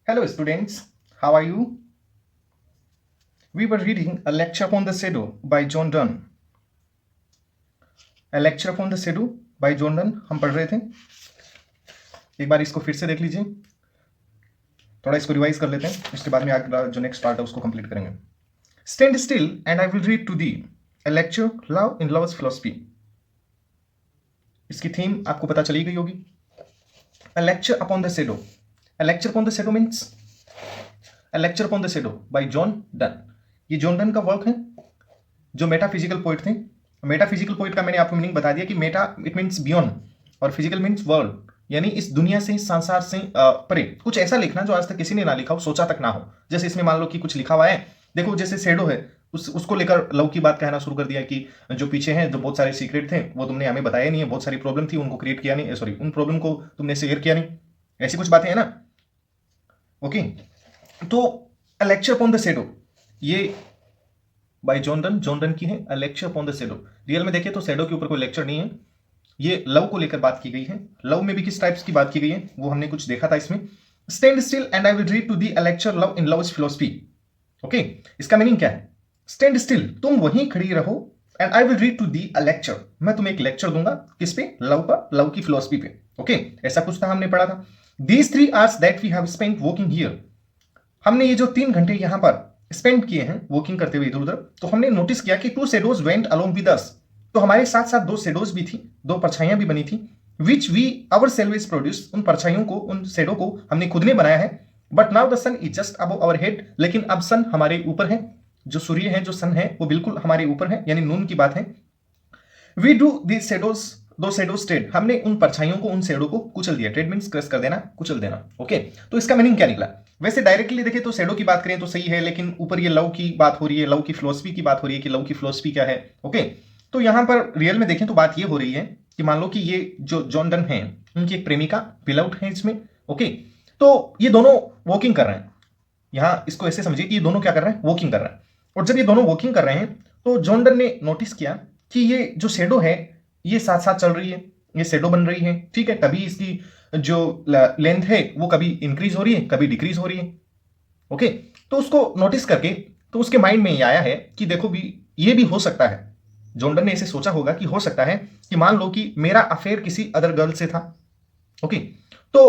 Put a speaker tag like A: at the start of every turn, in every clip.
A: Hello, students. How are you? We were reading a lecture upon the shadow by John Donne. A lecture upon the shadow by John Donne हम पढ़ रहे थे. एक बार इसको फिर से देख लीजिए, थोड़ा इसको रिवाइज कर लेते हैं, इसके बाद में अगला जो नेक्स्ट पार्ट है उसको कंप्लीट करेंगे. Stand still and I will read to thee a lecture love in love's philosophy. इसकी थीम आपको पता चली गई होगी. A lecture upon the shadow. A lecture upon the shadow means A lecture upon the shadow by John Donne. ये John Donne का work है जो मेटाफिजिकल पोइट थे. मेटाफिजिकल पोइट का मैंने आपको मीनिंग बता दिया कि मेटा इट मीन्स बियॉन्ड और फिजिकल मीन्स वर्ल्ड, यानी इस दुनिया से, संसार से परे कुछ ऐसा लिखना जो आज तक किसी ने ना लिखा हो, सोचा तक ना हो. जैसे इसमें मान लो कि कुछ लिखा हुआ है, देखो जैसे शेडो है, उसको लेकर लव की बात कहना शुरू कर दिया कि जो पीछे हैं, जो बहुत सारे सीक्रेट थे वो तुमने हमें बताया नहीं है, बहुत सारी प्रॉब्लम थी उनको क्रिएट किया नहीं, सॉरी उन प्रॉब्लम को तुमने शेयर किया नहीं, ऐसी कुछ बातें हैं ना. ओके, तो अ लेक्चर अपॉन द शेडो ये बाय जॉन डन की है. अ lecture upon the shadow, real में देखें तो शेडो के ऊपर कोई लेक्चर नहीं है, ये लव को लेकर बात की गई है. लव में भी किस टाइप्स की बात की गई है वो हमने कुछ देखा था इसमें. Stand still and I will read to thee a lecture love in love's philosophy. Okay, इसका मीनिंग क्या है? स्टैंड स्टिल, तुम वहीं खड़ी रहो, and I will read to thee a lecture, मैं तुम्हें एक लेक्चर दूंगा. किस पे? लव पर, लव की फिलॉसफी पे. ओके, ऐसा कुछ था, हमने पढ़ा था. These 3 hours that we have spent walking here, हमने ये जो 3 घंटे यहां पर स्पेंड किए हैं वॉकिंग करते हुए इधर उधर, तो हमने नोटिस किया कि 2 shadows went along with us, तो हमारे साथ साथ 2 शेडोज भी थी, 2 परछाइयां भी बनी थी. Which we our self produce, उन परछाइयों को, उन शेडो को हमने खुद ने बनाया है. But now the sun is just above our head, लेकिन अब सन हमारे ऊपर है, जो सूर्य है, जो सन है वो बिल्कुल हमारे ऊपर है, यानी नून की बात है. वी डू दी शेडोज, दो शेडोज ट्रेड, हमने उन परछाइयों को, उन शेडो को कुचल दिया. ट्रेड मीन्स क्रश कर देना, कुचल देना. ओके, तो इसका मीनिंग क्या निकला? वैसे डायरेक्टली देखें तो शेडो की बात करें तो सही है, लेकिन ऊपर ये लव की बात हो रही है, लव की फिलॉसफी की बात हो रही है कि लव की फिलॉसफी क्या है. ओके, तो यहां पर रियल में देखें तो बात ये हो रही है कि मान लो कि ये जो जॉन डन है उनकी एक प्रेमिका बिलव्ड है इसमें. ओके, तो ये दोनों वॉकिंग कर रहे हैं. यहां इसको ऐसे समझिए कि ये दोनों क्या कर रहे हैं? वॉकिंग कर रहे हैं. और जब ये दोनों वॉकिंग कर रहे हैं तो जॉन डन ने नोटिस किया कि ये जो शेडो है ये साथ साथ चल रही है, ये शेडो बन रही है. ठीक है, कभी इसकी जो लेंथ है वो कभी इंक्रीज हो रही है, कभी डिक्रीज हो रही है. ओके, तो उसको नोटिस करके तो उसके माइंड में ये आया है कि देखो भी, ये भी हो सकता है, जॉन ने ऐसे सोचा होगा कि हो सकता है कि मान लो कि मेरा अफेयर किसी अदर गर्ल से था. ओके, तो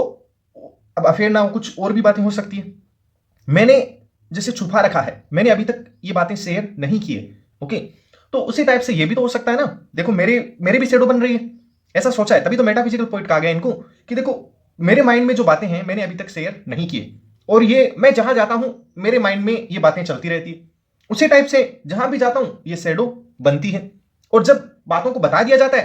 A: अब अफेयर ना हो, कुछ और भी बातें हो सकती है, मैंने जैसे छुपा रखा है, मैंने अभी तक ये बातें शेयर नहीं की है. ओके, तो उसी टाइप से ये भी तो हो सकता है ना, देखो मेरे मेरे भी शेडो बन रही है, ऐसा सोचा है. तभी तो मेटाफिजिकल पॉइंट कहा गया इनको कि देखो मेरे माइंड में जो बातें हैं मैंने अभी तक शेयर नहीं किए, और ये मैं जहां जाता हूं मेरे माइंड में ये बातें चलती रहती है. उसी टाइप से जहां भी जाता हूं ये शेडो बनती है, और जब बातों को बता दिया जाता है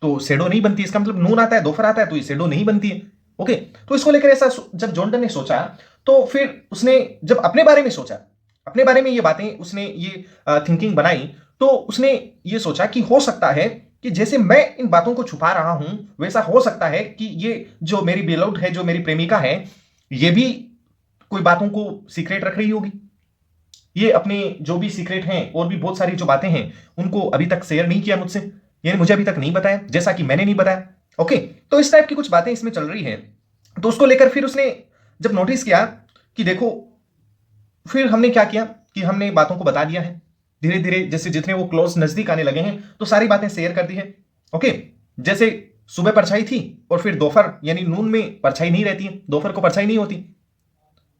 A: तो शेडो नहीं बनती. इसका मतलब नून आता है, दोपहर आता है, तो ये शेडो नहीं बनती है. ओके, तो इसको लेकर ऐसा जब जॉन डन ने सोचा तो फिर उसने जब अपने बारे में सोचा, अपने बारे में ये बातें उसने ये थिंकिंग बनाई, तो उसने ये सोचा कि हो सकता है कि जैसे मैं इन बातों को छुपा रहा हूं वैसा हो सकता है कि ये जो मेरी बेलौट है, जो मेरी प्रेमिका है, ये भी कोई बातों को सीक्रेट रख रही होगी. ये अपने जो भी सीक्रेट हैं और भी बहुत सारी जो बातें हैं उनको अभी तक शेयर नहीं किया मुझसे, यानी मुझे अभी तक नहीं बताया, जैसा कि मैंने नहीं बताया. ओके, तो इस टाइप की कुछ बातें इसमें चल रही हैं. तो उसको लेकर फिर उसने जब नोटिस किया कि देखो, फिर हमने क्या किया कि हमने बातों को बता दिया है धीरे धीरे, जैसे जितने वो क्लोज नजदीक आने लगे हैं तो सारी बातें शेयर कर दी है. ओके, जैसे सुबह परछाई थी और फिर दोपहर, यानी नून में परछाई नहीं रहती है, दोपहर को परछाई नहीं होती,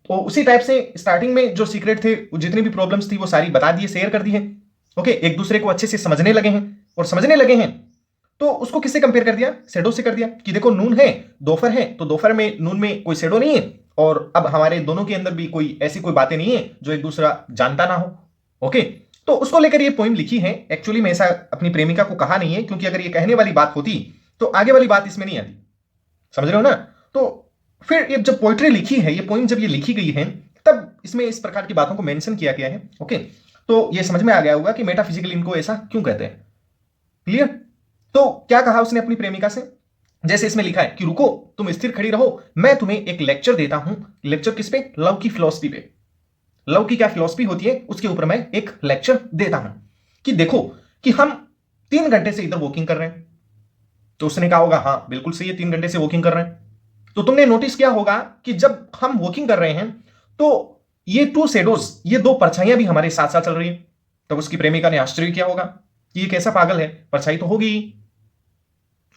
A: तो उसी टाइप से स्टार्टिंग में जो सीक्रेट थे, जितनी भी प्रॉब्लम्स थी वो सारी बता दिए, शेयर कर दी है. ओके, एक दूसरे को अच्छे से समझने लगे हैं, और समझने लगे हैं तो उसको किससे कंपेयर कर दिया? शेडो से कर दिया कि देखो नून है, दोपहर है, तो दोपहर में नून में कोई शेडो नहीं है, और अब हमारे दोनों के अंदर भी कोई ऐसी कोई बातें नहीं है जो एक दूसरा जानता ना हो. ओके, तो उसको लेकर ये पोइम लिखी है. एक्चुअली मैं ऐसा अपनी प्रेमिका को कहा नहीं है, क्योंकि अगर ये कहने वाली बात होती तो आगे वाली बात इसमें नहीं आती. समझ रहे हो ना? तो फिर ये जब पोइट्री लिखी है, ये पोइम जब ये लिखी गई है, तब इसमें इस प्रकार की बातों को मेंशन किया गया है. ओके, तो ये समझ में आ गया होगा कि मेटाफिजिकल इनको ऐसा क्यों कहते हैं. क्लियर? तो क्या कहा उसने अपनी प्रेमिका से? जैसे इसमें लिखा है कि रुको, तुम स्थिर खड़ी रहो, मैं तुम्हें एक लेक्चर देता हूं. लेक्चर किस पे? लव की फिलॉसफी पे. लव की क्या फिलॉसफी होती है उसके ऊपर मैं एक लेक्चर देता हूं. कि देखो कि हम 3 घंटे से इधर वॉकिंग कर रहे हैं. तो उसने कहा होगा हाँ बिल्कुल सही है, 3 घंटे से वॉकिंग कर रहे हैं. तो तुमने नोटिस किया होगा कि जब हम वॉकिंग कर रहे हैं तो ये टू शेडोज, ये दो परछाइयां भी हमारे साथ साथ चल रही हैं। तब उसकी प्रेमिका ने आश्चर्य किया होगा कि ये कैसा पागल है, परछाई तो होगी।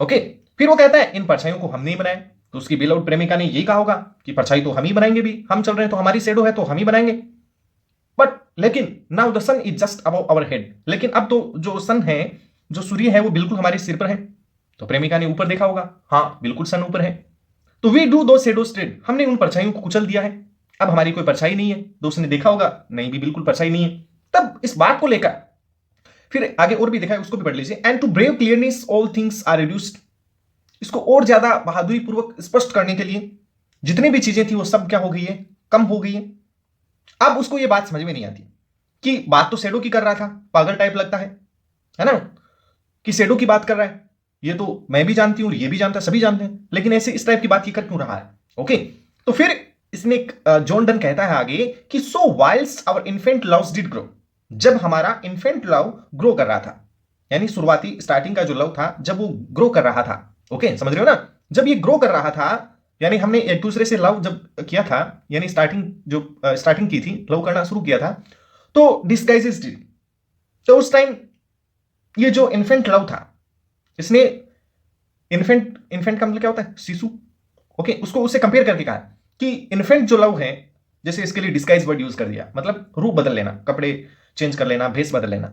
A: ओके, फिर वो कहता है इन परछाइयों को हमने ही बनाया। तो उसकी बिलव्ड प्रेमिका ने यही कहा होगा कि परछाई तो हम ही बनाएंगे, भी हम चल रहे हैं तो हमारी शेडो है तो हम ही बनाएंगे। बट लेकिन now the sun is just above our head, लेकिन अब तो जो सन है, जो सूर्य है, वो बिल्कुल हमारे सिर पर है। तो प्रेमिका ने ऊपर देखा होगा, हाँ बिल्कुल सन ऊपर है। तो वी डू दो शेडो स्ट्रेट, हमने उन परछाइयों को कुचल दिया है। अब हमारी कोई परछाई नहीं है। दोस्त ने देखा होगा, नहीं भी बिल्कुल परछाई नहीं है। तब इस बात को लेकर फिर आगे और भी देखा है, उसको भी पढ़ लीजिए। And to brave clearness all things are reduced, इसको और ज्यादा बहादुरी पूर्वक स्पष्ट करने के लिए जितनी भी चीजें थी वो सब क्या हो गई है, कम हो गई है। अब उसको ये बात समझ में नहीं आती कि बात तो शेडो की कर रहा था, पागल टाइप लगता है ना, कि शेडो की बात कर रहा है। ये तो मैं भी जानती हूं और ये भी जानता है, सभी जानते हैं, लेकिन ऐसे इस टाइप की बात ये कर क्यों रहा है। ओके, तो फिर इसने जॉन डन कहता है आगे कि so whiles our infant loves did grow, जब हमारा इन्फेंट लव ग्रो कर रहा था, यानी शुरुआती स्टार्टिंग का जो लव था जब वो ग्रो कर रहा था। ओके, समझ रहे हो ना, जब ये ग्रो कर रहा था, यानी हमने एक दूसरे से लव जब किया था, यानी स्टार्टिंग की थी, लव करना शुरू किया था, तो डिस्गाइजेस डिड। तो उस टाइम ये जो इन्फेंट लव था, इसने इन्फेंट का मतलब क्या होता है, शिशु। ओके, उसको उससे कंपेयर करके कहा कि इन्फेंट जो लव है, जैसे इसके लिए डिस्गाइज वर्ड यूज कर दिया, मतलब रूप बदल लेना, कपड़े चेंज कर लेना, भेष बदल लेना।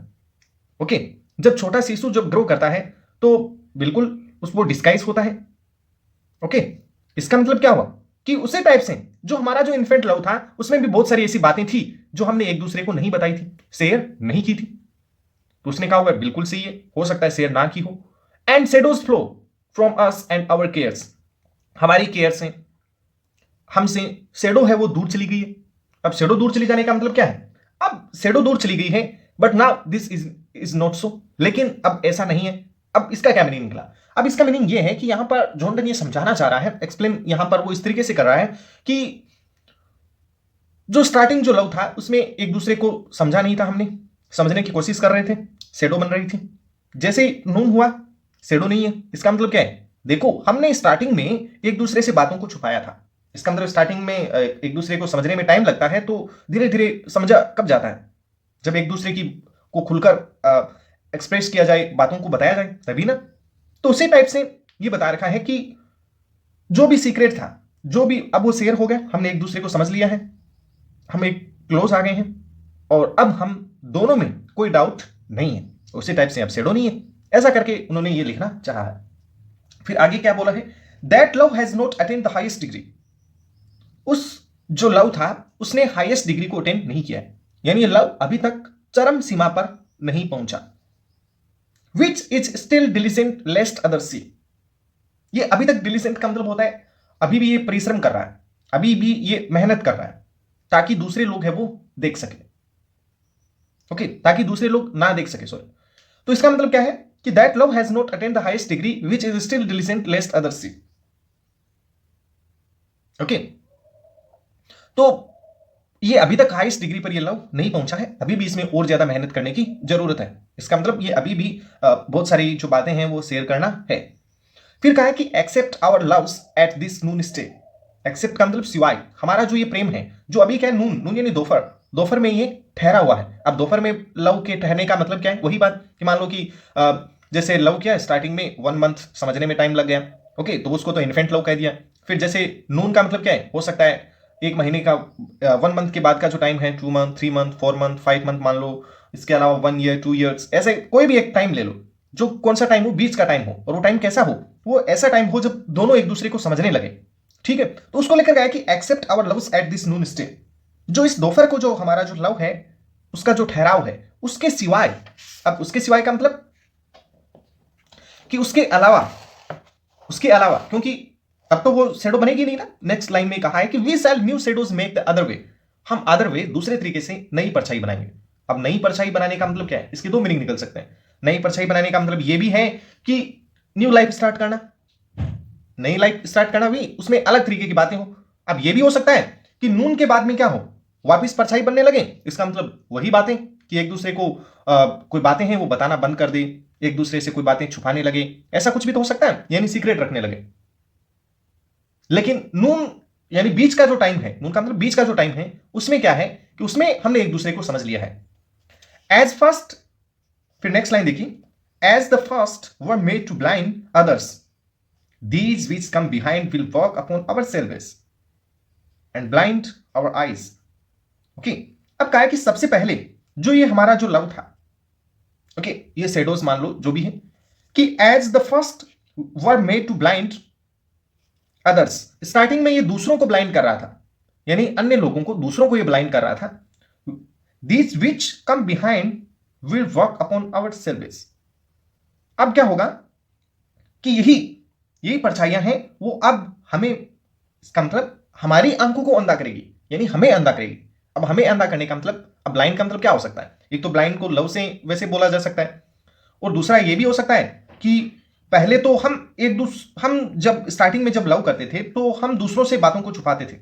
A: ओके, जब छोटा शिशु जब ग्रो करता है तो बिल्कुल उसको डिस्गाइज होता है। ओके, इसका मतलब क्या हुआ कि उसी टाइप से जो हमारा जो इन्फेंट लव था उसमें भी बहुत सारी ऐसी बातें थी जो हमने एक दूसरे को नहीं बताई थी, शेयर नहीं की थी। तो उसने कहा होगा बिल्कुल सही है, हो सकता है शेयर ना की हो। And shadows flow from us and our cares, हमारी केयर से, हमसे शेडो है वो दूर चली गई है। अब शेडो दूर चली जाने का मतलब क्या है, अब शेडो दूर चली गई है, but now this is not so, लेकिन अब ऐसा नहीं है। अब इसका क्या मीनिंग निकला, अब इसका मीनिंग ये है कि यहां पर जॉन डन ये समझाना चाह रहा है, एक्सप्लेन यहां पर वो इस तरीके से कर रहा है कि जो स्टार्टिंग जो लव था उसमें एक दूसरे को समझा नहीं था, हमने समझने की कोशिश कर रहे थे, शेडो बन रही थी। जैसे नून हुआ, शेडो नहीं है। इसका मतलब क्या है, देखो हमने स्टार्टिंग में एक दूसरे से बातों को छुपाया था। इसका मतलब स्टार्टिंग में एक दूसरे को समझने में टाइम लगता है, तो धीरे धीरे समझा कब जाता है, जब एक दूसरे की को खुलकर एक्सप्रेस किया जाए, बातों को बताया जाए, तभी ना। तो उसी टाइप से ये बता रखा है कि जो भी सीक्रेट था, जो भी, अब वो शेयर हो गया, हमने एक दूसरे को समझ लिया है, हम एक क्लोज आ गए हैं, और अब हम दोनों में कोई डाउट नहीं है। उसी टाइप से अब शेडो नहीं है, ऐसा करके उन्होंने ये लिखना चाहा है। फिर आगे क्या बोला है, that love has not attain the highest degree, उस जो लव था उसने हाईएस्ट डिग्री को अटेंड नहीं किया है, यानी ये लव अभी तक चरम सीमा पर नहीं पहुंचा। Which is still diligent lest other see, ये अभी तक डिलिजेंट का मतलब होता है अभी भी ये परिश्रम कर रहा है, अभी भी ये मेहनत कर रहा है ताकि दूसरे लोग है वो देख सके। ओके, ताकि दूसरे लोग ना देख सके, सॉरी। तो इसका मतलब क्या है कि that love has not attained the highest degree which is still diligent lest other see. Okay, तो ये अभी तक हाईएस्ट डिग्री पर ये लव नहीं पहुंचा है, अभी भी इसमें और ज्यादा मेहनत करने की जरूरत है। इसका मतलब ये अभी भी बहुत सारी जो बातें हैं वो शेयर करना है। फिर कहा है कि except our loves at this noon stay, except का मतलब सिवाय, हमारा जो ये प्रेम है जो अभी क्या है, नून, नून यानी दोपहर, दोपहर में ये ठहरा हुआ है। अब दोपहर में लव के ठहरने का मतलब क्या है, वही बात कि मान लो कि जैसे लव क्या है, स्टार्टिंग में 1 मंथ समझने में टाइम लग गया। ओके, तो उसको तो इन्फेंट लव कह दिया। फिर जैसे नून का मतलब क्या है, हो सकता है 1 महीने का, 1 मंथ के बाद का जो टाइम है, 2 मंथ, 3 मंथ, 4 मंथ, 5 मंथ मान लो, इसके अलावा 1 ईयर, 2 ईयर्स, ऐसे कोई भी एक टाइम ले लो, जो कौन सा टाइम हो, बीच का टाइम हो, और वो टाइम कैसा हो, वो ऐसा टाइम हो जब दोनों एक दूसरे को समझने लगे। ठीक है, तो उसको लेकर गया कि except our loves at this noon stay, जो इस दोपहर को जो हमारा जो लव है उसका जो ठहराव है उसके सिवाय। अब उसके सिवाय का मतलब कि उसके अलावा, उसके अलावा, क्योंकि अब तो वो शेडो बनेगी नहीं ना। नेक्स्ट लाइन में कहा है कि we shall new shadows make the other way, हम अदर वे, दूसरे तरीके से नई परछाई बनाएंगे। अब नई परछाई बनाने का मतलब क्या है, इसके 2 मीनिंग निकल सकते हैं। नई परछाई बनाने का मतलब ये भी है कि न्यू लाइफ स्टार्ट करना, नई लाइफ स्टार्ट करना भी, उसमें अलग तरीके की बातें हो। अब ये भी हो सकता है कि नून के बाद में क्या हो, वापिस परछाई बनने लगे। इसका मतलब वही बातें कि एक दूसरे को कोई बातें हैं वो बताना बंद कर दे, एक दूसरे से कोई बातें छुपाने लगे, ऐसा कुछ भी तो हो सकता है, यानी सीक्रेट रखने लगे। लेकिन नून यानी बीच का जो टाइम है, नून का मतलब बीच का जो टाइम है, उसमें क्या है कि उसमें हमने एक दूसरे को समझ लिया है। एज फर्स्ट, फिर नेक्स्ट लाइन देखिए, as the first were made to blind others, these which come behind will work upon our selves and blind our eyes. Okay, अब कहा है कि सबसे पहले जो ये हमारा जो लव था, ओके, ये शेडोज मान लो जो भी है, कि as the first were made to blind others, starting में ये दूसरों को ब्लाइंड कर रहा था, यानी अन्य लोगों को, दूसरों को ये ब्लाइंड कर रहा था। These which come behind will work upon our selves. अब क्या होगा कि यही परछाइयां हैं, वो अब हमें, इसका मतलब हमारी आंखों को अंधा करेगी, यानी हमें अंधा करेगी। अब हमें अंधा करने का मतलब, अब ब्लाइंड का मतलब क्या हो सकता है? एक तो ब्लाइंड को लव से वैसे बोला जा सकता है, और दूसरा ये भी हो सकता है कि पहले तो हम जब स्टार्टिंग में जब लव करते थे तो हम दूसरों से बातों को छुपाते थे,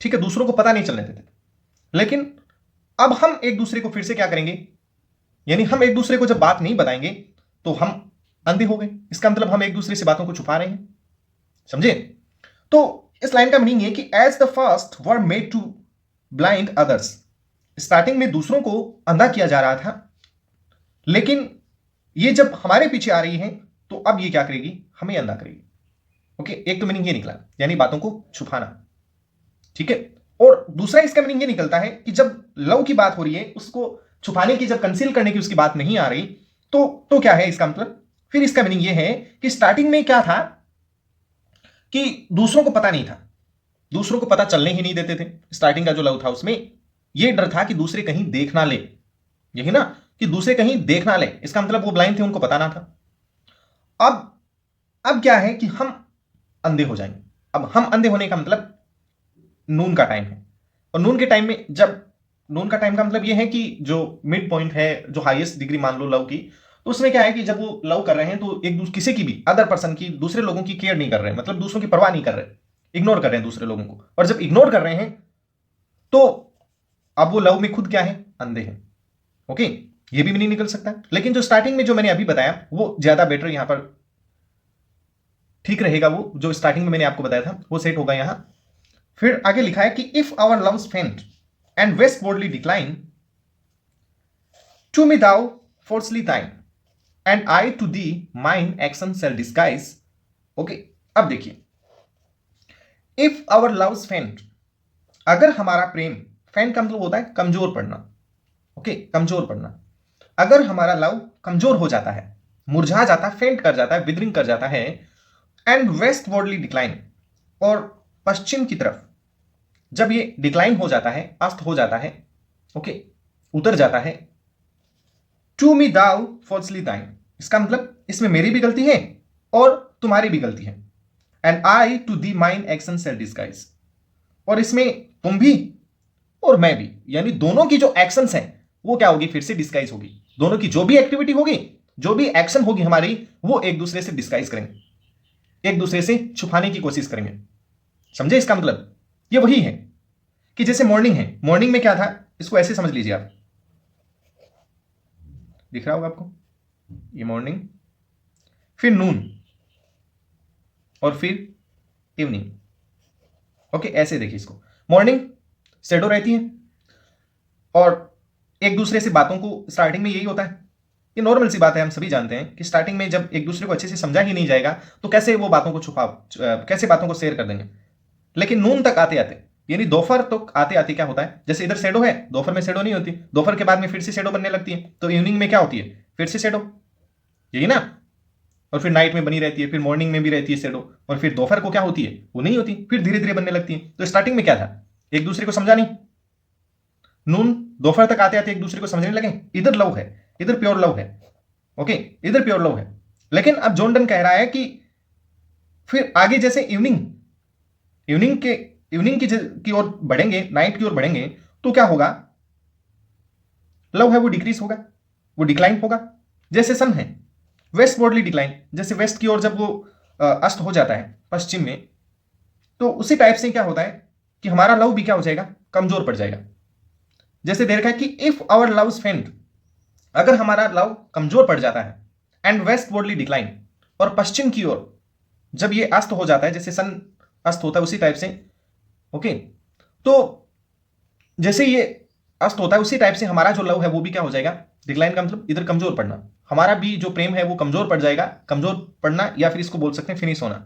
A: ठीक है, दूसरों को पता नहीं चलने देते थे। लेकिन अब हम एक दूसरे को फिर से क्या करेंगे, यानी हम एक दूसरे को जब बात नहीं बताएंगे तो हम अंधे हो गए। इसका मतलब हम एक दूसरे से बातों को छुपा रहे हैं, समझे? तो इस लाइन का मीनिंग है कि as the first were made to blind others, starting में दूसरों को अंधा किया जा रहा था, लेकिन ये जब हमारे पीछे आ रही है तो अब ये क्या करेगी, हमें अंधा करेगी। ओके, एक तो मीनिंग ये निकला, यानी बातों को छुपाना, ठीक है। और दूसरा इसका मीनिंग ये निकलता है कि जब लव की बात हो रही है, उसको छुपाने की, जब कंसील करने की उसकी बात नहीं आ रही, तो क्या है इसका मतलब? फिर इसका मीनिंग ये है कि स्टार्टिंग में क्या था कि दूसरों को पता नहीं था, दूसरों को पता चलने ही नहीं देते थे। स्टार्टिंग का जो लव था उसमें यह डर था कि दूसरे कहीं देख ना ले, यही ना, कि दूसरे कहीं देख ना ले, इसका मतलब वो ब्लाइंड थे, उनको पता ना था। अब क्या है कि हम अंधे हो जाएंगे। अब हम अंधे होने का मतलब नून का टाइम है, और नून के टाइम में, जब नून का टाइम का मतलब यह है कि जो मिड पॉइंट है, जो हाईएस्ट डिग्री मान लो लव की, तो उसमें क्या है कि जब वो लव कर रहे हैं तो एक दूसरे, किसी की भी अदर पर्सन की, दूसरे लोगों की केयर नहीं कर रहे हैं, मतलब दूसरों की परवाह नहीं कर रहे, इग्नोर कर रहे हैं दूसरे लोगों को। और जब इग्नोर कर रहे हैं तो अब वो लव में खुद क्या है, अंधे हैं। ओके, ये भी मीनिंग निकल सकता है, लेकिन जो स्टार्टिंग में जो मैंने अभी बताया वो ज्यादा बेटर यहां पर ठीक रहेगा। वो जो स्टार्टिंग में मैंने आपको बताया था वो सेट होगा यहां। फिर आगे लिखा है कि if our loves faint and westwardly decline, to me thou falsely thine and I to thee mine action shall disguise. Okay, अब देखिए, इफ आवर लव्स फेंट, अगर हमारा प्रेम, फेंट का मतलब होता है कमजोर पड़ना, ओके, कमजोर पड़ना, अगर हमारा लव कमजोर हो जाता है, मुरझा जाता है, फेंट कर जाता है, विदरिंग कर जाता है, एंड वेस्टवर्डली डिक्लाइन, और पश्चिम की तरफ जब ये डिक्लाइन हो जाता है, अस्त हो जाता है, ओके, उतर जाता है, टू मी दाउ फॉल्सली दाइन, इसका मतलब इसमें मेरी भी गलती है और तुम्हारी भी गलती है, and I to thee mine action shall disguise, और इसमें तुम भी और मैं भी, यानी दोनों की जो एक्शंस हैं वो क्या होगी, फिर से डिस्गाइज होगी। दोनों की जो भी एक्टिविटी होगी, जो भी एक्शन होगी हमारी, वो एक दूसरे से डिस्गाइज करेंगे, एक दूसरे से छुपाने की कोशिश करेंगे। समझे इसका मतलब? ये वही है कि जैसे मॉर्निंग है, मॉर्निंग में क्या था, इसको ऐसे समझ लीजिए आप, दिख रहा होगा आपको, ये मॉर्निंग, फिर नून, और फिर इवनिंग। ओके, ऐसे देखिए इसको, मॉर्निंग शैडो रहती है, और एक दूसरे से बातों को, स्टार्टिंग में यही होता है, ये नॉर्मल सी बात है, हम सभी जानते हैं कि स्टार्टिंग में जब एक दूसरे को अच्छे से समझा ही नहीं जाएगा तो कैसे वो बातों को कैसे बातों को शेयर कर देंगे। लेकिन नून तक आते आते, यानी दोपहर तक आते आते क्या होता है, जैसे इधर शैडो है, दोपहर में शैडो नहीं होती, दोपहर के बाद में फिर से शैडो बनने लगती है, तो इवनिंग में क्या होती है, फिर से शैडो, यही ना, और फिर नाइट में बनी रहती है, फिर मॉर्निंग में भी रहती है शैडो, और फिर दोपहर को क्या होती है, वो नहीं होती, फिर धीरे धीरे बनने लगती है। तो स्टार्टिंग में क्या था, एक दूसरे को समझा नहीं, नून दोपहर तक आते आते एक दूसरे को समझने लगे, इधर लव है, इधर प्योर लव है, ओके, इधर प्योर लव है। लेकिन अब जॉन डन कह रहा है कि फिर आगे जैसे इवनिंग की ओर बढ़ेंगे, नाइट की ओर बढ़ेंगे, तो क्या होगा, लव है वो डिक्रीज होगा, वो डिक्लाइन होगा। जैसे सन है, वेस्ट वर्डली डिक्लाइन, जैसे वेस्ट की ओर जब वो अस्त हो जाता है पश्चिम में, तो उसी टाइप से क्या होता है कि हमारा लव भी क्या हो जाएगा, कमजोर पड़ जाएगा। जैसे दे रखा है कि इफ आवर लव्स फेंट, अगर हमारा लव कमजोर पड़ जाता है, एंड वेस्ट वर्डली डिक्लाइन, और पश्चिम की ओर जब ये अस्त हो जाता है, जैसे सन अस्त होता है उसी टाइप से। ओके, तो जैसे ये अस्त होता है उसी टाइप से हमारा जो लव है वो भी क्या हो जाएगा, डिक्लाइन का मतलब इधर कमजोर पड़ना, हमारा भी जो प्रेम है वो कमजोर पड़ जाएगा, कमजोर पड़ना या फिर इसको बोल सकते हैं फिनिश होना।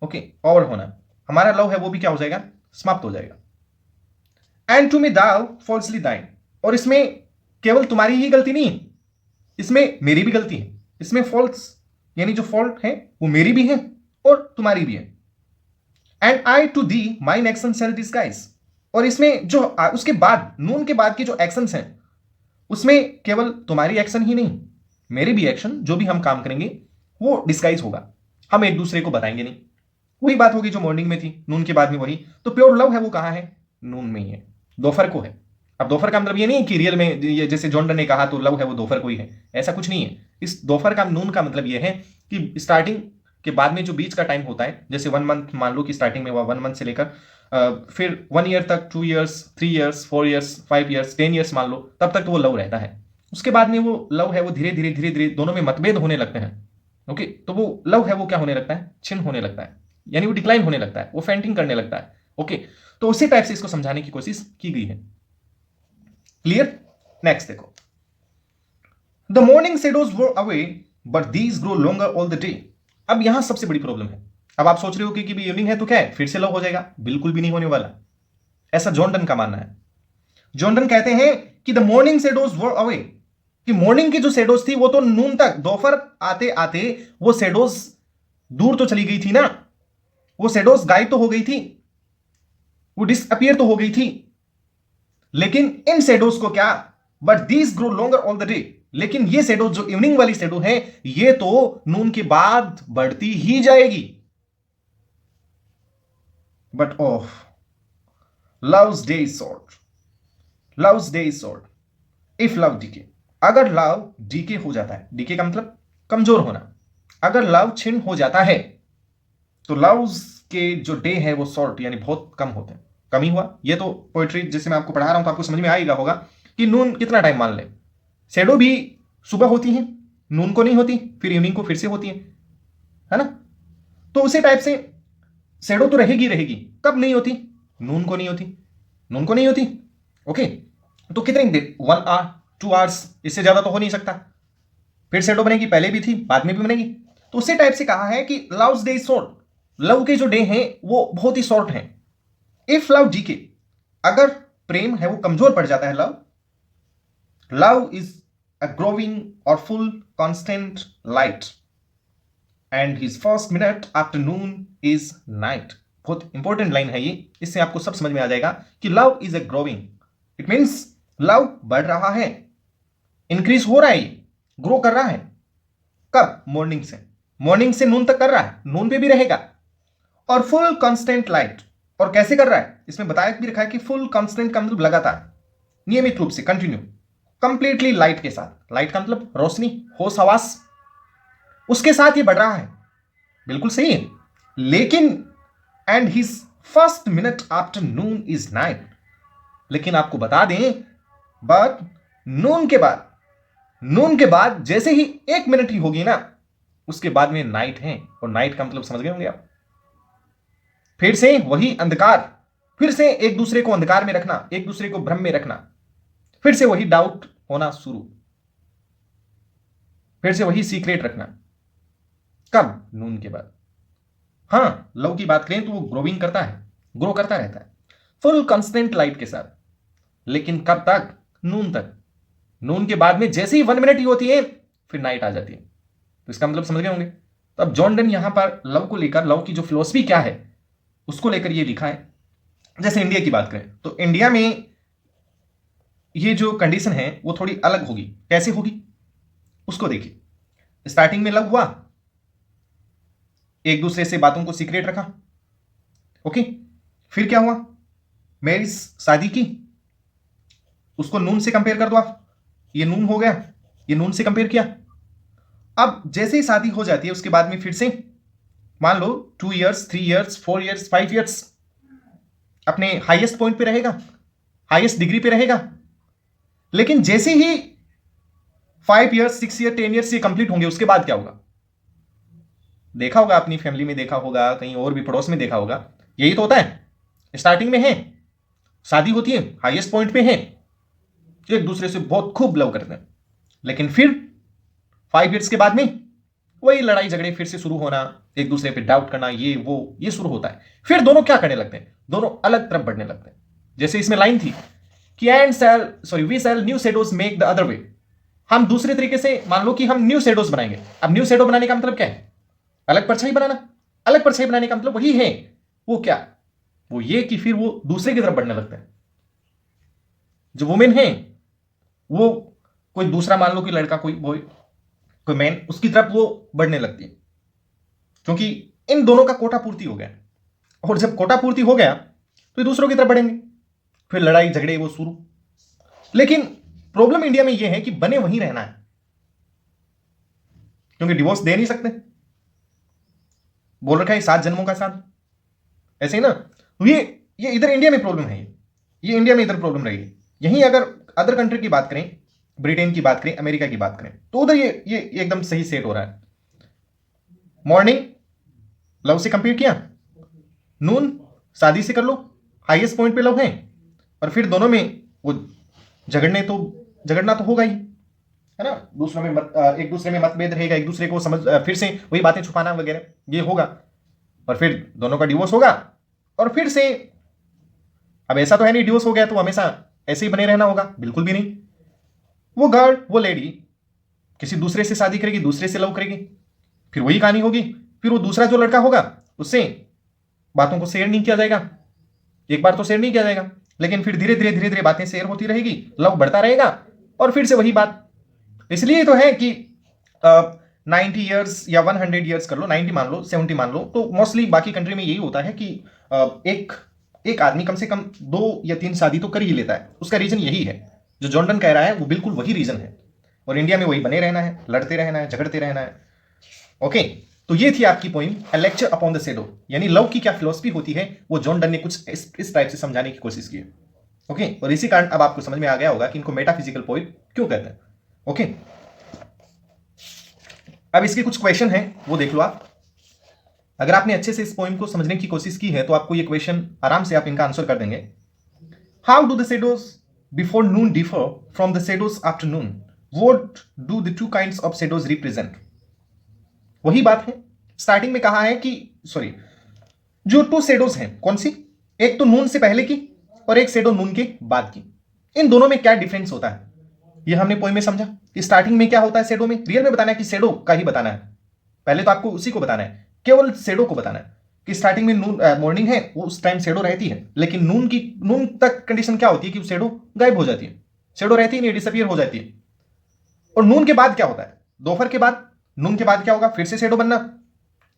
A: ओके, ओवर होना, हमारा लव है वो भी क्या हो जाएगा, समाप्त हो जाएगा। And to me thou falsely thine, और इसमें केवल तुम्हारी ही गलती नहीं है, इसमें मेरी भी गलती है। इसमें फॉल्स यानी जो फॉल्ट है वो मेरी भी है और तुम्हारी भी है। And I to thee mine action shall disguise, और इसमें जो उसके बाद नून के बाद के जो एक्शंस हैं उसमें केवल तुम्हारी एक्शन ही नहीं, मेरे भी एक्शन, जो भी हम काम करेंगे वो डिस्गाइज होगा, हम एक दूसरे को बताएंगे नहीं। वही बात होगी जो मॉर्निंग में थी, नून के बाद में वही। तो प्योर लव है वो कहां है, नून में ही है, दोपहर को है। अब दोपहर का मतलब ये नहीं है कि रियल में ये जैसे जॉन डन ने कहा तो लव है वो दोपहर को ही है, ऐसा कुछ नहीं है। इस दोपहर का नून का मतलब ये है कि स्टार्टिंग के बाद में जो बीच का टाइम होता है, जैसे 1 मंथ मान लो कि स्टार्टिंग में हुआ, 1 मंथ से लेकर फिर 1 ईयर तक, 2 years, 3 years, 4 years, 5 years, 10 years मान लो, तब तक तो वो लव रहता है। उसके बाद में वो लव है वो धीरे धीरे धीरे धीरे दोनों में मतभेद होने लगते हैं। ओके, तो वो लव है वो क्या होने लगता है, छिन्न होने लगता है, यानी वो डिक्लाइन होने लगता है, वो फेंटिंग करने लगता है। ओके, तो उसी टाइप से इसको समझाने की कोशिश की गई है। क्लियर? नेक्स्ट देखो, the morning shadows were away but these grow longer all the day. अब यहां सबसे बड़ी प्रॉब्लम है। अब आप सोच रहे हो कि भी इवनिंग है तो क्या है, फिर से लव हो जाएगा, बिल्कुल भी नहीं होने वाला, ऐसा जॉन डन का मानना है। जॉन डन कहते हैं कि the morning shadows were away, कि मॉर्निंग की जो शेडोज थी वो तो नून तक, दोपहर आते आते वो शेडोज दूर तो चली गई थी ना, वो शेडोज गायब तो हो गई थी, वो डिसअपियर तो हो गई थी, लेकिन इन शेडोज को क्या, but these grow longer all the day, लेकिन ये शेडो जो इवनिंग वाली शेडो है ये तो नून के बाद बढ़ती ही जाएगी। But of love's day is short, love's day is short if love decay, अगर लव डीके हो जाता है, डीके का मतलब कमजोर होना, अगर लव छिन्न हो जाता है तो लव्स के जो डे है वो शॉर्ट यानी बहुत कम होते हैं। कम ही हुआ, ये तो पोएट्री जैसे मैं आपको पढ़ा रहा हूं तो आपको समझ में आएगा होगा कि नून कितना टाइम मान ले, शेडो भी सुबह होती है, नून को नहीं होती, फिर इवनिंग को फिर से होती है ना। तो उसी टाइप से शेडो तो रहेगी रहेगी, कब नहीं होती, नून को नहीं होती, नून को नहीं होती। ओके, तो कितनी देर, 1 आवर 2 आवर्स, इससे ज्यादा तो हो नहीं सकता। फिर शेडो बनेगी, पहले भी थी बाद में भी बनेगी। तो उसी टाइप से कहा है कि loves day is short, love के जो डे हैं वो बहुत ही शॉर्ट हैं। इफ लव डीके, अगर प्रेम है वो कमजोर पड़ जाता है, love, love is a growing or full constant light and his first minute after noon is night। बहुत इंपॉर्टेंट लाइन है ये, इससे आपको सब समझ में आ जाएगा कि love is a growing, it means love बढ़ रहा है, इंक्रीज हो रहा है, ये ग्रो कर रहा है। कब, मॉर्निंग से, मॉर्निंग से नून तक कर रहा है, नून पे भी रहेगा। और फुल कांस्टेंट लाइट, और कैसे कर रहा है, इसमें बताया भी रखा है कि फुल कांस्टेंट का मतलब लगातार, नियमित रूप से, कंटिन्यू, कंप्लीटली लाइट के साथ, लाइट का मतलब रोशनी, होश हवास, उसके साथ ये बढ़ रहा है, बिल्कुल सही है। लेकिन and his first minute after Noon is night, लेकिन आपको बता दें, बट नून के बाद, नून के बाद जैसे ही 1 मिनट ही होगी ना, उसके बाद में नाइट है। और नाइट का मतलब समझ गए होंगे आप, फिर से वही अंधकार, फिर से एक दूसरे को अंधकार में रखना, एक दूसरे को भ्रम में रखना, फिर से वही डाउट होना शुरू, फिर से वही सीक्रेट रखना। कब, नून के बाद। हां, लव की बात करें तो वो ग्रोइंग करता है, ग्रो करता रहता है फुल कांस्टेंट लाइट के साथ, लेकिन कब तक, नून तक। नून के बाद में जैसे ही 1 मिनट ही होती है फिर नाइट आ जाती है। तो इसका मतलब समझ गए होंगे। तो अब जॉन डन यहां पर लव को लेकर, लव की जो फिलॉसफी क्या है उसको लेकर ये लिखा है। जैसे इंडिया की बात करें तो इंडिया में ये जो कंडीशन है वो थोड़ी अलग होगी। कैसे होगी उसको देखिए। स्टार्टिंग में लव हुआ, एक दूसरे से बातों को सीक्रेट रखा, ओके, फिर क्या हुआ, मैरिज, शादी की, उसको नून से कंपेयर कर दो आप, ये नून हो गया, ये नून से कंपेयर किया। अब जैसे ही शादी हो जाती है उसके बाद में फिर से मान लो 2 इयर्स, 3 इयर्स, 4 इयर्स, 5 इयर्स अपने हाईएस्ट पॉइंट पे रहेगा, हाईएस्ट डिग्री पे रहेगा। लेकिन जैसे ही 5 इयर्स, 6 ईयर, 10 इयर्स ये कंप्लीट होंगे उसके बाद क्या होगा, देखा होगा अपनी फैमिली में, देखा होगा कहीं और भी पड़ोस में देखा होगा, यही तो होता है, स्टार्टिंग में है, शादी होती है, हाईएस्ट पॉइंट पे है, एक दूसरे से बहुत खूब लव करते हैं, लेकिन फिर 5 ईयर्स के बाद में वही लड़ाई झगड़े फिर से शुरू होना, एक दूसरे पे डाउट करना, ये वो ये शुरू होता है। फिर दोनों क्या करने लगते हैं, दोनों अलग तरफ बढ़ने लगते हैं। जैसे इसमें लाइन थी कि we shall new shadows make the other way. हम दूसरे तरीके से मान लो कि हम न्यू शेडोज बनाएंगे। अब न्यू शेडो बनाने का मतलब क्या है, अलग परछाई बनाना। अलग परछाई बनाने का मतलब वही है, वो क्या, वो ये कि फिर वो दूसरे की तरफ बढ़ने लगता है। जो वुमेन है वो कोई दूसरा मान लो कि लड़का, कोई बॉय, कोई मैन, उसकी तरफ वो बढ़ने लगती है, क्योंकि इन दोनों का कोटा पूर्ति हो गया। और जब कोटा पूर्ति हो गया तो ये दूसरों की तरफ बढ़ेंगे, फिर लड़ाई झगड़े वो शुरू। लेकिन प्रॉब्लम इंडिया में ये है कि बने वहीं रहना है, क्योंकि डिवोर्स दे नहीं सकते, बोल रखा है 7 जन्मों का साथ, ऐसे ही ना। तो ये इधर इंडिया में प्रॉब्लम है, ये इंडिया में इधर प्रॉब्लम रही है। यहीं अगर अदर कंट्री की बात करें, ब्रिटेन की बात करें, अमेरिका की बात करें, तो उधर ये एकदम सही सेट हो रहा है। मॉर्निंग लव से कंपेयर किया, नून शादी से कर लो, हाईएस्ट पॉइंट पे लव है, और फिर दोनों में वो झगड़ना तो होगा ही, है ना। दूसरों में एक दूसरे में मतभेद रहेगा, एक दूसरे को समझ, फिर से वही बातें छुपाना वगैरह ये होगा, और फिर दोनों का डिवोर्स होगा। और फिर से अब ऐसा तो है नहीं डिवोर्स हो गया तो हमेशा ऐसे ही बने रहना होगा, बिल्कुल भी नहीं। वो गर्ल, वो लेडी किसी दूसरे से शादी करेगी, दूसरे से लव करेगी, फिर वही कहानी होगी। फिर वो दूसरा जो लड़का होगा उससे बातों को शेयर नहीं किया जाएगा, एक बार तो शेयर नहीं किया जाएगा, लेकिन फिर धीरे धीरे धीरे धीरे बातें शेयर होती रहेगी, लव बढ़ता रहेगा, और फिर से वही बात। इसलिए तो है कि 90 ईयर्स या 100 ईयर्स कर लो, 90 मान लो, 70 मान लो, तो मोस्टली बाकी कंट्री में यही होता है कि एक आदमी कम से कम 2 या 3 शादी तो कर ही लेता है। उसका रीजन यही है, जो जॉर्डन कह रहा है वो बिल्कुल वही रीजन है। और इंडिया में वही बने रहना है, लड़ते रहना है, झगड़ते रहना है। ओके, तो ये थी आपकी poem A lecture upon the shadow, यानी लव की क्या फिलॉसफी होती है, वो जॉन डन ने कुछ इस टाइप से समझाने की कोशिश की है। ओके, और इसी कारण अब आपको समझ में आ गया होगा कि इनको मेटाफिजिकल पोइट क्यों कहते हैं। ओके, अब इसके कुछ क्वेश्चन हैं, वो देख लो आप। अगर आपने अच्छे से इस पोइम को समझने की कोशिश की है तो आपको ये क्वेश्चन आराम से आप इनका आंसर कर देंगे। How do the shadows before Noon differ from the shadows after Noon? What do the two kinds of shadows represent? वही बात है, स्टार्टिंग में कहा है कि जो 2 शेडोज हैं, कौन सी, एक तो नून से पहले की और एक शेडो नून के बाद की, इन दोनों में क्या डिफरेंस होता है, ये हमने पोइम में समझा कि स्टार्टिंग में क्या होता है शेडो में, रियल में बताना है कि शेडो का ही बताना है। पहले तो आपको उसी को बताना है, केवल शेडो को बताना है कि स्टार्टिंग में नून मॉर्निंग है, उस टाइम शेडो रहती है, लेकिन नून तक कंडीशन क्या होती है कि शेडो गायब हो जाती है, शेडो रहती ही नहीं, डिसअपियर हो जाती है। और नून के बाद क्या होता है, दोपहर के बाद, नून के बाद क्या होगा, फिर से शेडो बनना,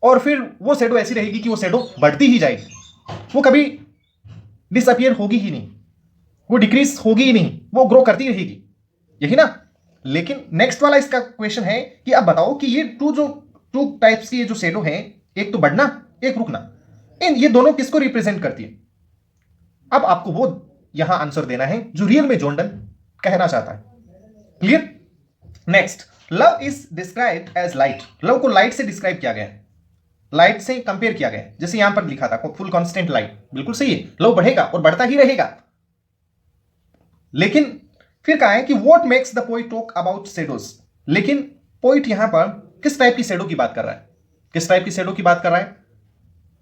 A: और फिर वो शेडो ऐसी रहेगी कि वो शेडो बढ़ती ही जाएगी, वो कभी डिसअपियर होगी ही नहीं, वो डिक्रीज होगी ही नहीं, वो ग्रो करती रहेगी, यही ना। लेकिन नेक्स्ट वाला इसका क्वेश्चन है कि अब बताओ कि ये टू टाइप्स की ये जो शेडो है, एक तो बढ़ना, एक रुकना, ये दोनों किसको रिप्रेजेंट करती है? अब आपको वो यहां आंसर देना है जो रियल में जॉर्डन कहना चाहता है। Clear? Next, love is described as light. Love को लाइट से डिस्क्राइब किया गया है, लाइट से कंपेयर किया गया है, जैसे यहां पर लिखा था फुल कांस्टेंट लाइट, बिल्कुल सही है, लव बढ़ेगा और बढ़ता ही रहेगा। लेकिन फिर कहा है कि what makes the poet talk about shadows? लेकिन पोइट यहां पर किस टाइप की शेडो की बात कर रहा है, किस टाइप की शेडो की बात कर रहा है,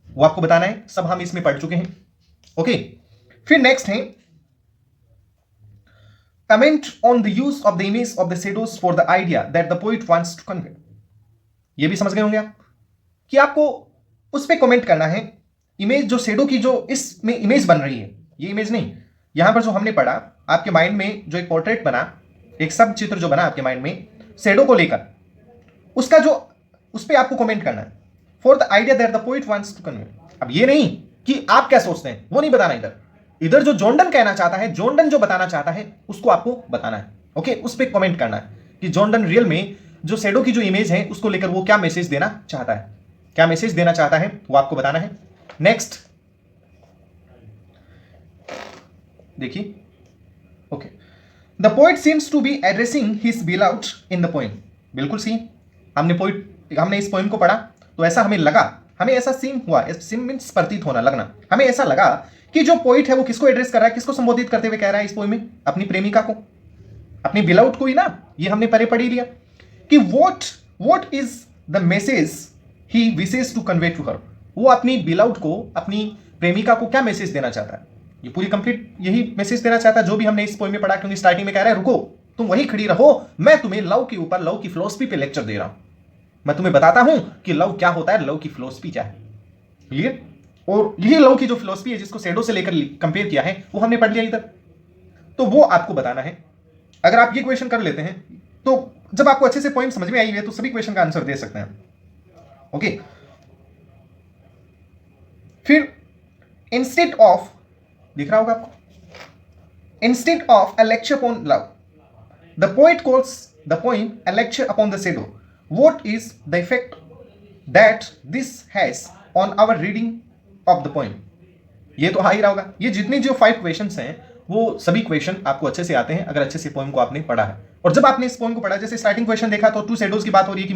A: वो आपको बताना है, सब हम इसमें पढ़ चुके हैं। ओके, फिर नेक्स्ट है comment on the use of the image of the shadows for the idea that the poet wants to convey. ये भी समझ गए होंगे आप कि आपको उस पर कमेंट करना है, इमेज जो शेडो की जो इसमें इमेज बन रही है, ये इमेज नहीं, यहां पर जो हमने पढ़ा आपके माइंड में जो एक पोर्ट्रेट बना, एक सब चित्र जो बना आपके माइंड में शेडो को लेकर, उसका जो उस पर आपको कमेंट करना है for the idea that the poet wants to convey. अब ये नहीं कि आप क्या सोचते हैं, वो नहीं बताना, इधर जो जॉर्डन कहना चाहता है, जॉर्डन जो बताना चाहता है उसको आपको बताना है। ओके, उस पर कमेंट करना है कि जॉर्डन रियल में जो शेडो की जो इमेज है उसको लेकर वो क्या मैसेज देना चाहता है, क्या मैसेज देना चाहता है वो आपको बताना है। नेक्स्ट देखिए, okay, the poet seems to be addressing his beloved in the poem. बिल्कुल सी, हमने इस पोइम को पढ़ा तो ऐसा हमें लगा हमें ऐसा सीम हुआ, सीम मीन्स प्रतीत होना, लगना, हमें ऐसा लगा कि जो पोइट है वो किसको एड्रेस कर रहा है, किसको संबोधित करते हुए कह रहा है इस पोइम में, अपनी प्रेमिका को, अपनी बिलाउड को ही ना, ये हमने पहले पढ़ ही लिया कि what is the message he wishes to convey to her, वो अपनी बिलाउड को, अपनी प्रेमिका को क्या मैसेज देना चाहता है, ये पूरी कंप्लीट यही मैसेज देना चाहता है जो भी हमने इस पोइम में पढ़ा, क्योंकि स्टार्टिंग में कह रहा है रुको तुम वहीं खड़ी रहो, मैं तुम्हें लव के ऊपर, लव की फिलॉसफी पे लेक्चर दे रहा हूं, मैं तुम्हें बताता हूं कि लव क्या होता है, लव की फिलॉसफी क्या है, क्लियर। और यही लव की जो फिलॉसफी है जिसको शैडो से लेकर कंपेयर किया है वो हमने पढ़ लिया इधर, तो वो आपको बताना है। अगर आप ये क्वेश्चन कर लेते हैं तो जब आपको अच्छे से पॉइंट समझ में आई है तो सभी क्वेश्चन का आंसर दे सकते हैं। ओके, फिर इंस्टेड ऑफ, दिख रहा होगा आपको, instead of a lecture upon love the poet calls the poem a lecture upon the shadow, what is the effect that this has on our reading of the poem. ये तो आ ही रहा होगा, ये जितने जो 5 क्वेश्चंस हैं वो सभी क्वेश्चन आपको अच्छे से आते हैं अगर अच्छे से पोएम को आपने पढ़ा है। और जब आपने इस पोएम को पढ़ा, जैसे स्टार्टिंग क्वेश्चन देखा तो 2 शैडोज की बात हो रही है कि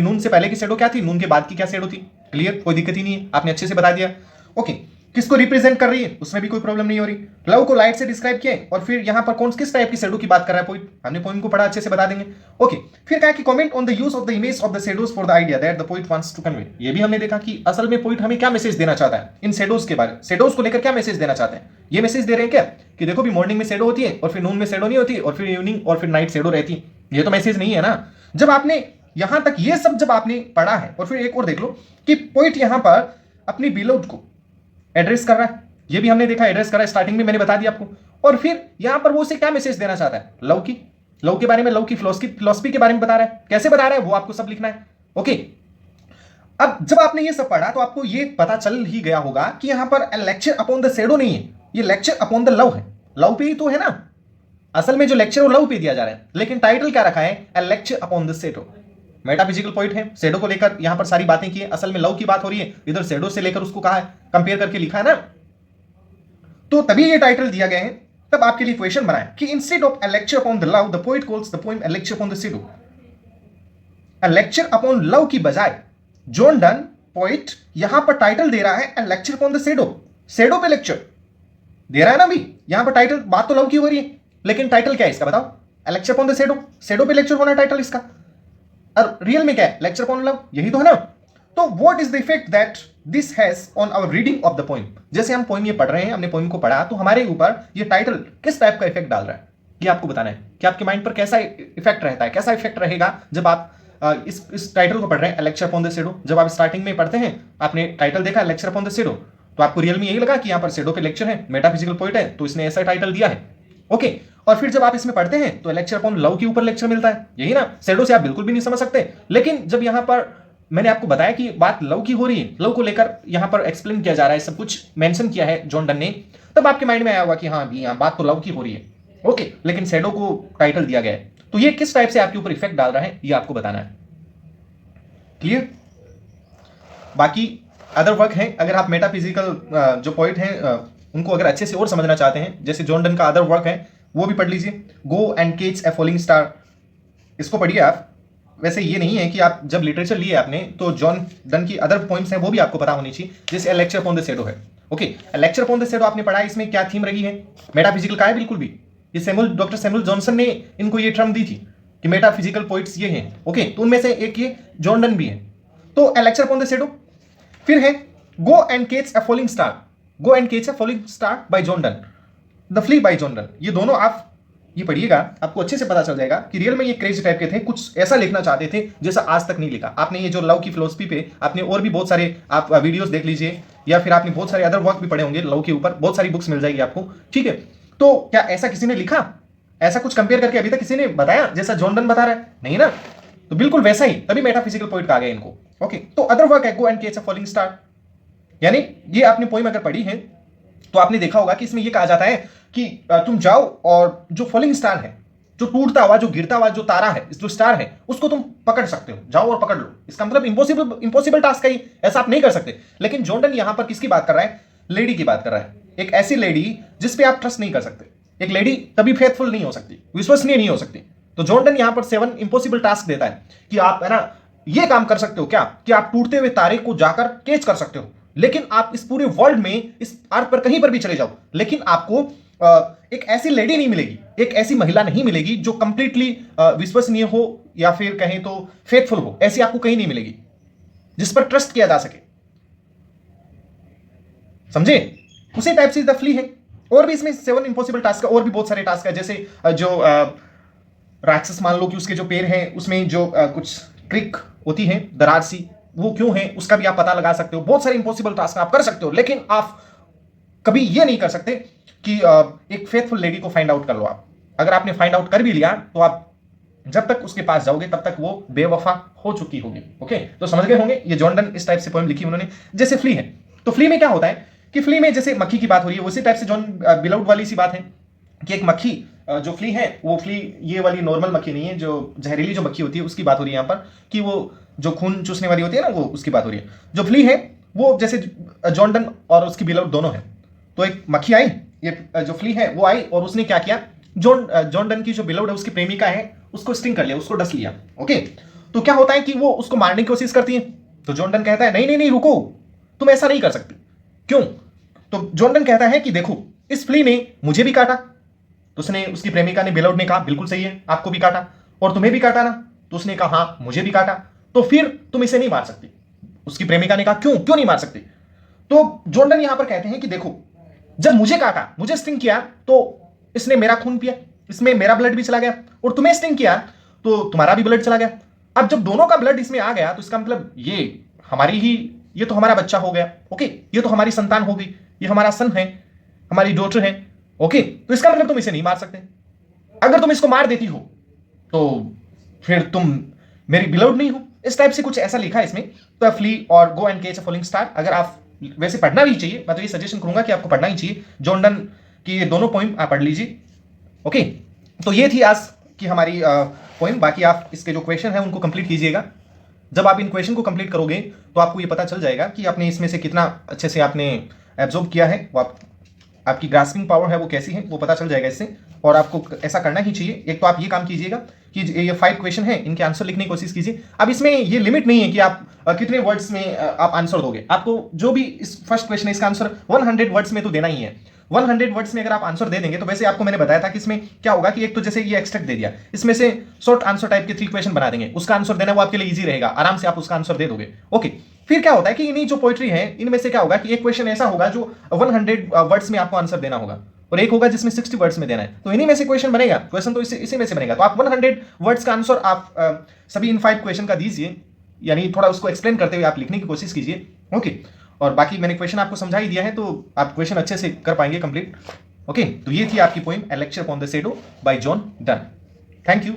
A: नून से पहले की शैडो क्या थी, नून के बाद की क्या शैडो थी, क्लियर, कोई दिक्कत ही नहीं है, आपने अच्छे से बता दिया। ओके, किसको रिप्रेजेंट कर रही है उसमें भी कोई प्रॉब्लम नहीं हो रही, लव को लाइट से डिस्क्राइब किया है, और फिर यहां पर कौन किस टाइप की शैडो की बात कर रहा है पोइट, हमने पोइम को पढ़ा, अच्छे से बता देंगे। ओके, फिर कहा कि comment on the use of the image of the shadows for the idea that the poet wants to convey, ये भी हमने देखा कि असल में पोइट हमें क्या मैसेज देना चाहता है इन शैडोज के बारे, शैडोज को लेकर क्या मैसेज देना चाहते हैं, ये मैसेज दे रहे हैं क्या कि देखो भी मॉर्निंग में शैडो होती है और फिर नून में शैडो नहीं होती और फिर इवनिंग और फिर नाइट शैडो रहती है, ये तो मैसेज नहीं है ना। जब आपने यहां तक ये सब जब आपने पढ़ा है, और फिर एक और देख लो कि पोइट यहां पर अपनी बिलोव्ड को एड्रेस कर रहा है, ये भी हमने देखा, एड्रेस कर रहा है, स्टार्टिंग में मैंने बता दिया आपको। और फिर यहां पर वो उसे क्या मैसेज देना चाहता है, लव के बारे में, लव की फिलॉसफी के बारे में बता रहा है, कैसे बता रहा है वो आपको सब लिखना है। ओके, अब जब आपने ये सब पढ़ा तो आपको ये पता चल ही गया होगा कि यहां पर लेक्चर अपॉन द शैडो नहीं है, ये लेक्चर अपॉन द लव है, लव पे ही तो है ना, असल में जो लेक्चर वो लव पे दिया जा रहा है, लेकिन टाइटल क्या रखा है, a lecture upon the shadow. Metaphysical point है, शैडो को लेकर यहां पर सारी बातें की है, असल में लव की बात हो रही है, इधर शैडो से लेकर उसको कहा है, कंपेयर करके लिखा है ना, तो तभी ये टाइटल दिया गया है। तब आपके लिए क्वेश्चन बनाए कि instead of A lecture upon the love the poet calls the poem A lecture upon the shadow, A lecture upon love की बजाय जॉन डन पोएट यहां पर टाइटल दे रहा है a lecture upon the shadow, shadow पे lecture दे रहा है ना भी, यहां पर टाइटल, बात तो लव की हो रही है लेकिन टाइटल क्या है इसका बताओ, a lecture upon the shadow, shadow पे लेक्चर होना है टाइटल इसका, और रियल में क्या है, लेक्चर अपॉन लव, यही तो है ना। तो what is the effect that this has on our reading of the poem, जैसे हम पोएम ये पढ़ रहे हैं, हमने पोएम को पढ़ा तो हमारे ऊपर ये टाइटल किस टाइप का इफेक्ट डाल रहा है, ये आपको बताना है कि आपके माइंड पर कैसा इफेक्ट रहता है, कैसा इफेक्ट रहेगा जब आप इस टाइटल को पढ़ रहे हैं, लेक्चर अपॉन द शैडो। जब आप स्टार्टिंग में पढ़ते हैं, आपने टाइटल देखा लेक्चर अपॉन द शैडो, तो आपको रियल में यही लगा कि यहाँ पर शैडो पे लेक्चर है, मेटाफिजिकल पोएट है तो इसने ऐसा टाइटल दिया है। ओके, और फिर जब आप इसमें पढ़ते हैं तो लेक्चर अपॉन लव के ऊपर लेक्चर मिलता है, यही ना, शैडो से आप बिल्कुल भी नहीं समझ सकते। लेकिन जब यहाँ पर मैंने आपको बताया कि बात लव की हो रही है, लव को लेकर यहाँ पर एक्सप्लेन किया जा रहा है, सब कुछ मेंशन किया है जॉन डन ने, तब आपके माइंड में आया होगा कि हाँ भी यहाँ बात तो लव की हो रही है। ओके, लेकिन शैडो को टाइटल दिया गया है, तो ये किस टाइप से आपके ऊपर इफेक्ट डाल रहा है ये आपको बताना है, क्लियर। बाकी अदर वर्क है, अगर आप मेटाफिजिकल जो पॉइंट हैं उनको अगर अच्छे से और समझना चाहते हैं, जैसे जॉन डन का अदर वर्क है वो भी पढ़ लीजिए, go and catch a falling star, इसको पढ़िए आप। वैसे ये नहीं है कि आप जब लिटरेचर लिए आपने तो जॉन डन की अदर पॉइंट्स हैं वो भी आपको पता होनी चाहिए, जैसे लेक्चर अपॉन द शैडो है। Okay, lecture upon the shadow आपने पढ़ा, इसमें क्या थीम रही है, मेटाफिजिकल का है बिल्कुल भी, ये डॉक्टर सैमुअल जॉनसन ने इनको ये टर्म दी थी कि मेटाफिजिकल पोइट्स ये हैं। ओके, तो उनमें से एक ये जॉन डन भी है, तो ए लेक्चर अपॉन द शैडो। फिर है go and catch a falling star, go and catch a falling star by John Donne, the flea bye John Donne, ये दोनों आप ये पढ़िएगा, आपको अच्छे से पता चल जाएगा कि रियल में ये क्रेजी टाइप के थे, कुछ ऐसा लिखना चाहते थे जैसा आज तक नहीं लिखा। आपने ये जो लव की फिलोसफी पे आपने और भी बहुत सारे आप वीडियोस देख लीजिए, या फिर आपने बहुत सारे अदर वर्क भी पढ़े होंगे लव के ऊपर, बहुत सारी बुक्स मिल जाएगी आपको, ठीक है। तो क्या ऐसा किसी ने लिखा, ऐसा कुछ कंपेयर करके अभी तक किसी ने बताया जैसा जॉन डन बता रहा है, नहीं ना, तो बिल्कुल वैसा ही, तभी मेटाफिजिकल पॉइंट कहा गया इनको। ओके, तो अदर वर्क है go and catch a falling star, यानी ये आपने पोइम अगर पढ़ी है तो आपने देखा होगा कि इसमें ये कहा जाता है कि तुम जाओ और जो फॉलिंग स्टार है, जो टूटता हुआ, जो गिरता हुआ जो तारा है, जो स्टार है, उसको तुम पकड़ सकते हो, जाओ और पकड़ लो। इसका मतलब इम्पॉसिबल टास्क है, ऐसा आप नहीं कर सकते। लेकिन जॉन डन यहां पर किसकी बात कर रहा है, लेडी की बात कर रहा है, एक ऐसी लेडी जिस पे आप ट्रस्ट नहीं कर सकते, एक लेडी कभी फेथफुल नहीं हो सकती, विश्वसनीय नहीं हो सकती। तो जॉन डन यहां पर 7 इंपॉसिबल टास्क देता है कि आप है ना ये काम कर सकते हो क्या कि आप टूटते हुए तारे को जाकर कैच कर सकते हो, लेकिन आप इस पूरे वर्ल्ड में, इस अर्थ पर कहीं पर भी चले जाओ, लेकिन आपको एक ऐसी लेडी नहीं मिलेगी, एक ऐसी महिला नहीं मिलेगी जो कंप्लीटली विश्वसनीय हो या फिर कहें तो फेथफुल हो, ऐसी आपको कहीं नहीं मिलेगी जिस पर ट्रस्ट किया जा सके। समझे? उसी टाइप से द फ्ली है। और भी इसमें 7 इंपॉसिबल टास्क है, और भी बहुत सारे टास्क है, जैसे जो राक्षस मान लो कि उसके जो पैर हैं उसमें जो कुछ क्रिक होती है, दरार सी, वो क्यों है उसका भी आप पता लगा सकते हो। बहुत सारे इंपॉसिबल टास्क आप कर सकते हो, लेकिन आप कभी ये नहीं कर सकते कि एक फेथफुल लेडी को फाइंड आउट कर लो। आप अगर आपने फाइंड आउट कर भी लिया तो आप जब तक उसके पास जाओगे तब तक वो बेवफा हो चुकी होगी। ओके, तो समझ गए होंगे। ये जॉन डन इस टाइप से पोएम लिखी उन्होंने। जैसे फ्ली है, तो फ्ली में क्या होता है कि फ्ली में जैसे मक्खी की बात हो रही है, उसी टाइप से जॉन बिलाउड वाली सी बात है कि एक मक्खी जो फ्ली है, वो फ्ली ये वाली नॉर्मल मक्खी नहीं है, जो जहरीली जो मक्खी होती है उसकी बात हो रही है यहाँ पर, कि वो जो खून चूसने वाली होती है ना, वो उसकी बात हो रही है। जो फ्ली है वो जैसे जॉन डन और उसकी बिलाउड दोनों है। तो एक मक्खी आई, ये जो फ्ली है वो आई, और उसने क्या किया, जॉन डन की जो बिलाउड है उसकी प्रेमिका है, उसको स्टिंग कर लिया, उसको डस लिया। ओके, तो क्या होता है कि वो उसको मारने की कोशिश करती है, तो जॉन डन कहता है नहीं नहीं नहीं रुको, तुम ऐसा नहीं कर सकती। क्यों? तो जॉन डन कहता है कि देखो इस फ्ली ने मुझे भी काटा, तो उसने, उसकी प्रेमिका ने, बिलाउड ने कहा बिल्कुल सही है, आपको भी काटा और तुम्हें भी काटा ना, तो उसने कहा हाँ मुझे भी काटा, तो फिर तुम इसे नहीं मार सकती। उसकी प्रेमिका ने कहा क्यों क्यों नहीं मार सकती? तो जॉन डन यहां पर कहते हैं कि देखो जब मुझे काटा, मुझे स्टिंग किया, तो इसने मेरा खून पिया, इसमें मेरा ब्लड भी चला गया, और तुम्हें स्टिंग किया तो तुम्हारा भी ब्लड चला गया। अब जब दोनों का ब्लड इसमें आ गया तो इसका मतलब ये हमारी ही, ये तो हमारा बच्चा हो गया। ओके, ये तो हमारी संतान होगी, ये हमारा सन है, हमारी डॉटर है। ओके, तो इसका मतलब तुम इसे नहीं मार सकते। अगर तुम इसको मार देती हो तो फिर तुम मेरी बिलाउड नहीं हो। इस टाइप से कुछ ऐसा लिखा है इसमें। तो फ्ली और go and catch a falling star, अगर आप, वैसे पढ़ना भी चाहिए, मैं तो ये सजेशन करूंगा कि आपको पढ़ना ही चाहिए। जॉन डन की ये दोनों पोइम आप पढ़ लीजिए। ओके, तो ये थी आज की हमारी पोइम। बाकी आप इसके जो क्वेश्चन है उनको कंप्लीट कीजिएगा। जब आप इन क्वेश्चन को कंप्लीट करोगे तो आपको ये पता चल जाएगा कि आपने इसमें से कितना अच्छे से आपने एब्जॉर्ब किया है, वो आपकी ग्रास्पिंग पावर है वो कैसी है, वो पता चल जाएगा इससे। और आपको ऐसा करना ही चाहिए। एक तो आप ये काम कीजिएगा कि ये 5 क्वेश्चन है, इनके आंसर लिखने की कोशिश कीजिए। अब इसमें ये लिमिट नहीं है कि आप कितने वर्ड्स में आप आंसर दोगे। आपको जो भी इस फर्स्ट क्वेश्चन है इसका आंसर 100 वर्ड्स में तो देना ही है। 100 वर्ड्स में अगर आप आंसर दे देंगे तो वैसे आपको मैंने बताया था कि इसमें क्या होगा कि एक तो जैसे ये एक्सट्रैक्ट दे दिया, इसमें से शॉर्ट आंसर टाइप के 3 क्वेश्चन बना देंगे, उसका आंसर देना वो आपके लिए इजी रहेगा, आराम से आप उसका आंसर दे दोगे। ओके, फिर क्या होता है कि इन्हीं जो पोइट्री है इनमें से क्या होगा कि एक क्वेश्चन ऐसा होगा जो 100 वर्ड्स में आपको आंसर देना होगा, और एक होगा जिसमें 60 वर्ड्स में देना है। तो इन्हीं में से क्वेश्चन बनेगा, क्वेश्चन तो इसी में से बनेगा। तो आप 100 वर्ड्स का आंसर आप सभी इन 5 क्वेश्चन का दीजिए, यानी थोड़ा उसको एक्सप्लेन करते हुए आप लिखने की कोशिश कीजिए। ओके, और बाकी मैंने क्वेश्चन आपको समझा ही दिया है, तो आप क्वेश्चन अच्छे से कर पाएंगे कंप्लीट। ओके, तो ये थी आपकी poem A lecture upon the shadow bye John Donne. Thank you.